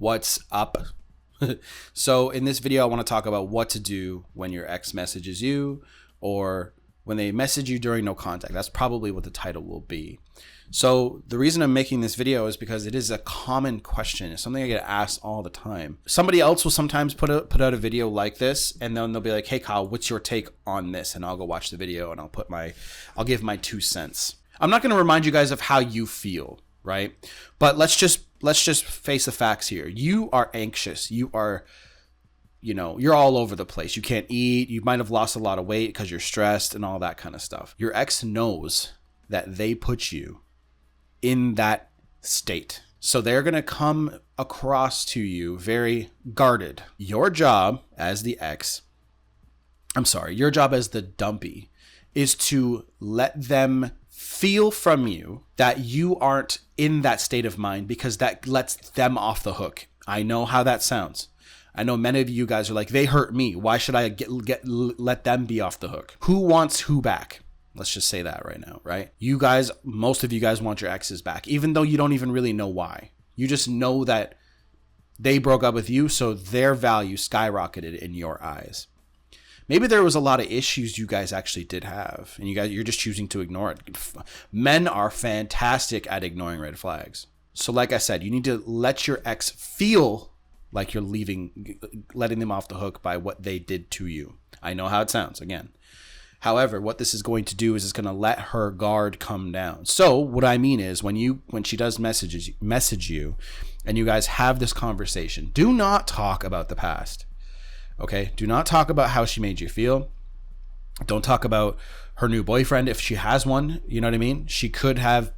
What's up? So in this video, I want to talk about what to do when your ex messages you or when they message you during no contact. That's probably what the title will be. So the reason I'm making this video is because it is a common question. It's something I get asked all the time. Somebody else will sometimes put out a video like this, and then they'll be like, hey Kyle, what's your take on this? And I'll go watch the video and I'll give my 2 cents. I'm not going to remind you guys of how you feel, right? But let's just face the facts here. You are anxious. You're all over the place. You can't eat. You might have lost a lot of weight because you're stressed and all that kind of stuff. Your ex knows that they put you in that state. So they're going to come across to you very guarded. Your job as the dumpy is to let them feel from you that you aren't in that state of mind, because that lets them off the hook. I know how that sounds. I know many of you guys are like, they hurt me. Why should I let them be off the hook? Who wants who back? Let's just say that right now, right? You guys, most of you guys want your exes back, even though you don't even really know why. You just know that they broke up with you, so their value skyrocketed in your eyes. Maybe there was a lot of issues you guys actually did have, and you're just choosing to ignore it. Men are fantastic at ignoring red flags. So like I said, you need to let your ex feel like you're letting them off the hook by what they did to you. I know how it sounds, again. However, what this is going to do is it's going to let her guard come down. So what I mean is when she does message you and you guys have this conversation, do not talk about the past. Okay? Do not talk about how she made you feel. Don't talk about her new boyfriend if she has one. You know what I mean? She could have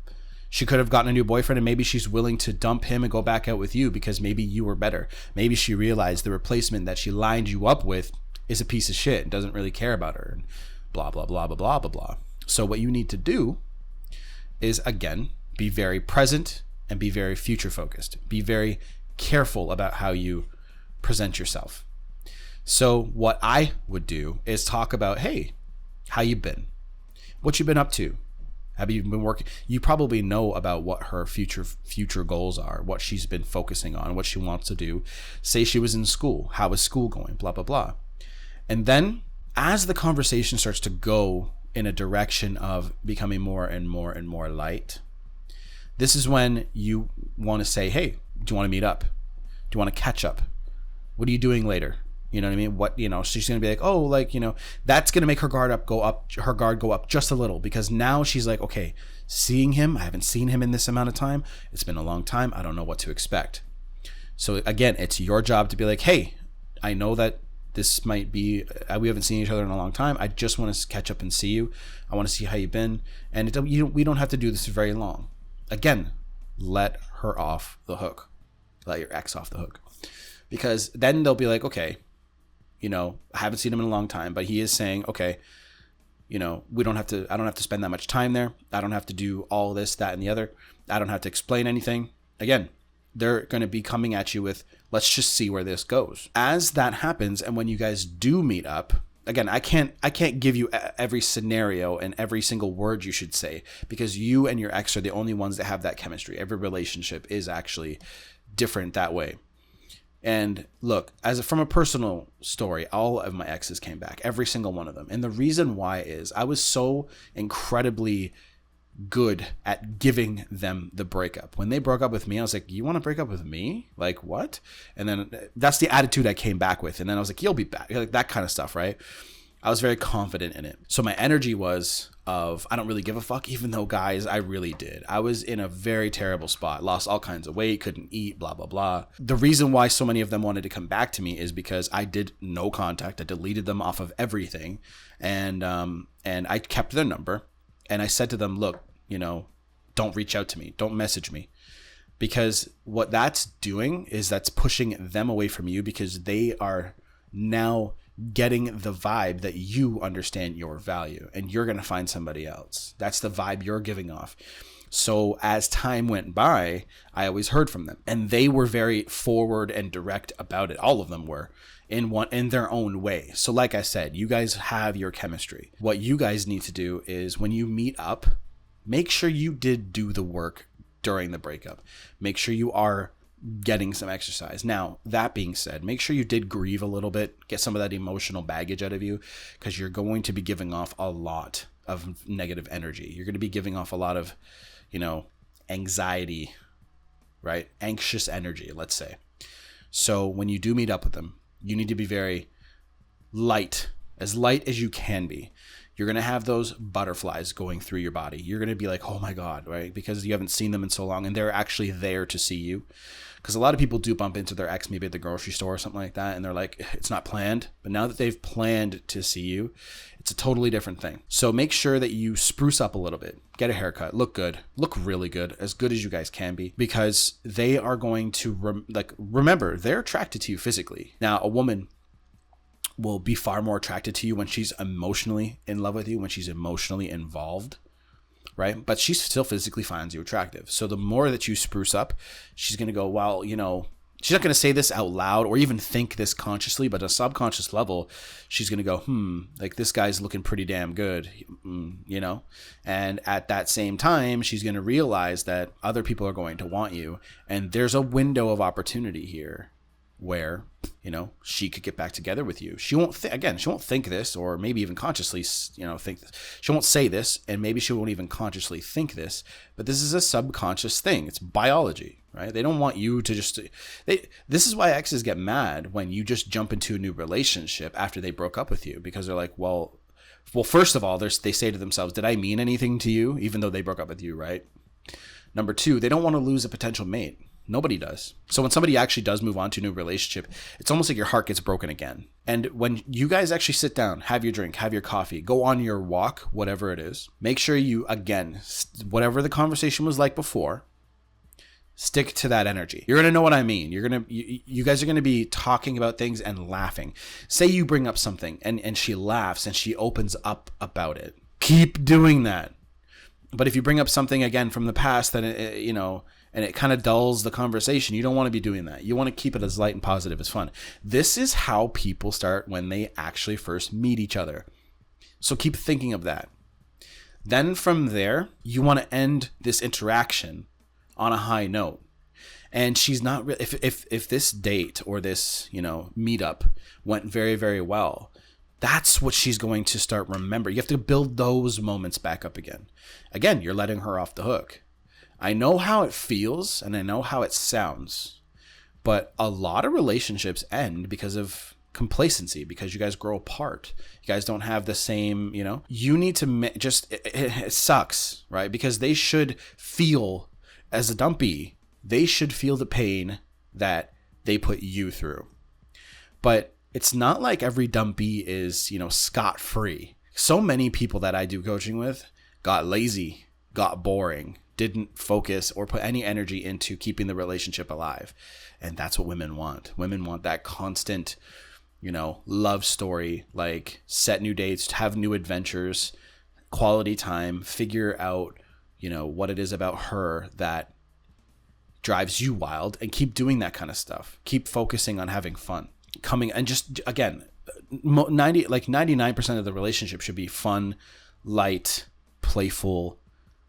gotten a new boyfriend, and maybe she's willing to dump him and go back out with you because maybe you were better. Maybe she realized the replacement that she lined you up with is a piece of shit and doesn't really care about her. Blah, blah, blah, blah, blah, blah, blah. So what you need to do is, again, be very present and be very future focused. Be very careful about how you present yourself. So what I would do is talk about, hey, how you been? What you been up to? Have you been working? You probably know about what her future goals are, what she's been focusing on, what she wants to do. Say she was in school. How is school going? Blah, blah, blah. And then as the conversation starts to go in a direction of becoming more and more and more light, this is when you want to say, hey, do you want to meet up? Do you want to catch up? What are you doing later? You know what I mean? She's going to be like, oh, that's going to make her guard go up just a little, because now she's like, okay, seeing him, I haven't seen him in this amount of time. It's been a long time. I don't know what to expect. So again, it's your job to be like, hey, I know that this might be, we haven't seen each other in a long time. I just want to catch up and see you. I want to see how you've been. And we don't have to do this very long. Again, let her off the hook. Let your ex off the hook. Because then they'll be like, okay, I haven't seen him in a long time, but he is saying, okay, I don't have to spend that much time there. I don't have to do all this, that, and the other. I don't have to explain anything. Again, they're going to be coming at you with, let's just see where this goes. As that happens, and when you guys do meet up, again, I can't give you every scenario and every single word you should say, because you and your ex are the only ones that have that chemistry. Every relationship is actually different that way. And look, from a personal story, all of my exes came back, every single one of them. And the reason why is I was so incredibly good at giving them the breakup. When they broke up with me, I was like, you want to break up with me? Like, what? And then that's the attitude I came back with. And then I was like, you'll be back. Like that kind of stuff, right? I was very confident in it. So my energy was of, I don't really give a fuck, even though, guys, I really did. I was in a very terrible spot, lost all kinds of weight, couldn't eat, blah, blah, blah. The reason why so many of them wanted to come back to me is because I did no contact. I deleted them off of everything. And I kept their number. And I said to them, look, don't reach out to me. Don't message me. Because what that's doing is that's pushing them away from you, because they are now getting the vibe that you understand your value, and you're going to find somebody else. That's the vibe you're giving off. So as time went by, I always heard from them, and they were very forward and direct about it. All of them were in their own way. So like I said, you guys have your chemistry. What you guys need to do is when you meet up, make sure you did do the work during the breakup. Make sure you are getting some exercise. Now, that being said, make sure you did grieve a little bit, get some of that emotional baggage out of you, because you're going to be giving off a lot of negative energy. You're going to be giving off a lot of, anxiety, right? Anxious energy, let's say. So when you do meet up with them, you need to be very light as you can be. You're going to have those butterflies going through your body. You're going to be like, oh my God, right? Because you haven't seen them in so long and they're actually there to see you. Because a lot of people do bump into their ex maybe at the grocery store or something like that, and they're like, it's not planned. But now that they've planned to see you, it's a totally different thing. So make sure that you spruce up a little bit, get a haircut, look good, look really good as you guys can be, because they are going to remember, they're attracted to you physically. Now, a woman will be far more attracted to you when she's emotionally in love with you, when she's emotionally involved, right? But she still physically finds you attractive. So the more that you spruce up, she's going to go, well, she's not going to say this out loud or even think this consciously, but at a subconscious level, she's going to go, like this guy's looking pretty damn good, And at that same time, she's going to realize that other people are going to want you. And there's a window of opportunity here where, she could get back together with you. She won't think this, or maybe even consciously, think this. She won't say this, and maybe she won't even consciously think this, but this is a subconscious thing. It's biology, right? They don't want you to this is why exes get mad when you just jump into a new relationship after they broke up with you, because they're like, well, first of all, they say to themselves, did I mean anything to you? Even though they broke up with you, right? Number two, they don't want to lose a potential mate. Nobody does. So when somebody actually does move on to a new relationship, it's almost like your heart gets broken again. And when you guys actually sit down, have your drink, have your coffee, go on your walk, whatever it is, make sure you, again, whatever the conversation was like before, stick to that energy. You're going to know what I mean. You guys are going to be talking about things and laughing. Say you bring up something and she laughs and she opens up about it. Keep doing that. But if you bring up something again from the past, then and it kind of dulls the conversation, you don't want to be doing that. You want to keep it as light and positive as fun. This is how people start when they actually first meet each other. So keep thinking of that. Then from there, you want to end this interaction on a high note. And she's not really, if this date or this, meetup went very, very well, that's what she's going to start remember. You have to build those moments back up again. Again, you're letting her off the hook. I know how it feels and I know how it sounds, but a lot of relationships end because of complacency, because you guys grow apart. You guys don't have the same, you need to it sucks, right? Because they should feel, as a dumpy, they should feel the pain that they put you through. But it's not like every dumpy is, scot-free. So many people that I do coaching with got lazy, got boring, didn't focus or put any energy into keeping the relationship alive. And that's what women want. Women want that constant, love story, like set new dates, have new adventures, quality time, figure out, what it is about her that drives you wild, and keep doing that kind of stuff. Keep focusing on having fun. And just, again, 99% of the relationship should be fun, light, playful,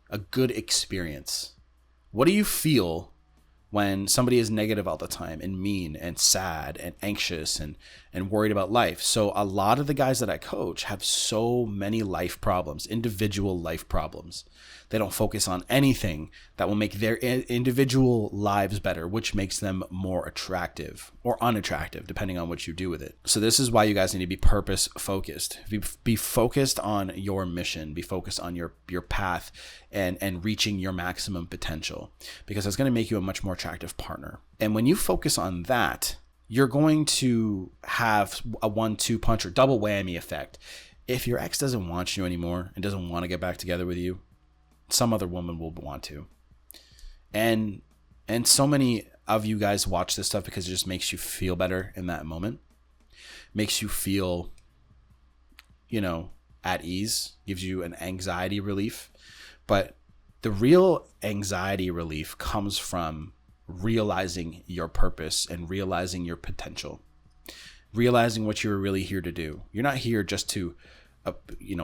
a good experience. What do you feel when somebody is negative all the time and mean and sad and anxious and worried about life? So a lot of the guys that I coach have so many life problems, individual life problems. They don't focus on anything that will make their individual lives better, which makes them more attractive or unattractive, depending on what you do with it. So this is why you guys need to be purpose focused. Be focused on your mission, be focused on your path and reaching your maximum potential, because it's going to make you a much more attractive partner. And when you focus on that, you're going to have a 1-2 punch or double whammy effect. If your ex doesn't want you anymore and doesn't want to get back together with you, some other woman will want to. And so many of you guys watch this stuff because it just makes you feel better in that moment. Makes you feel, at ease, gives you an anxiety relief. But the real anxiety relief comes from realizing your purpose and realizing your potential. Realizing what you're really here to do. You're not here just to,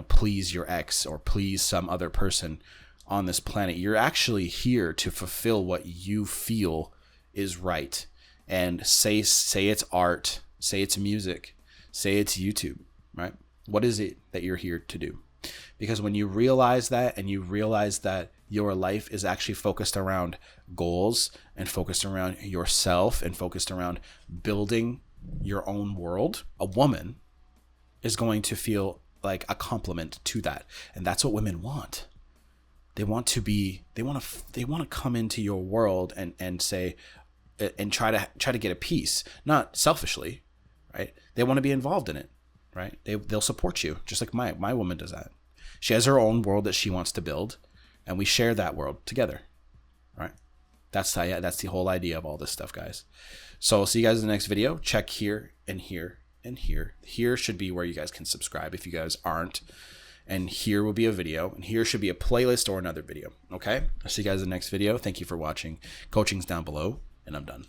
please your ex or please some other person on this planet. You're actually here to fulfill what you feel is right, and say it's art, say it's music, say it's YouTube, right? What is it that you're here to do? Because when you realize that, and you realize that your life is actually focused around goals and focused around yourself and focused around building your own world, a woman is going to feel like a compliment to that. And that's what women want. They want to come into your world and say, and try to get a piece, not selfishly, right? They want to be involved in it, right? They'll support you, just like my woman does that. She has her own world that she wants to build, and we share that world together, right? That's the whole idea of all this stuff, guys. So I'll see you guys in the next video. Check here and here and here. Here should be where you guys can subscribe if you guys aren't. And here will be a video, and here should be a playlist or another video. Okay? I'll see you guys in the next video. Thank you for watching. Coaching's down below, and I'm done.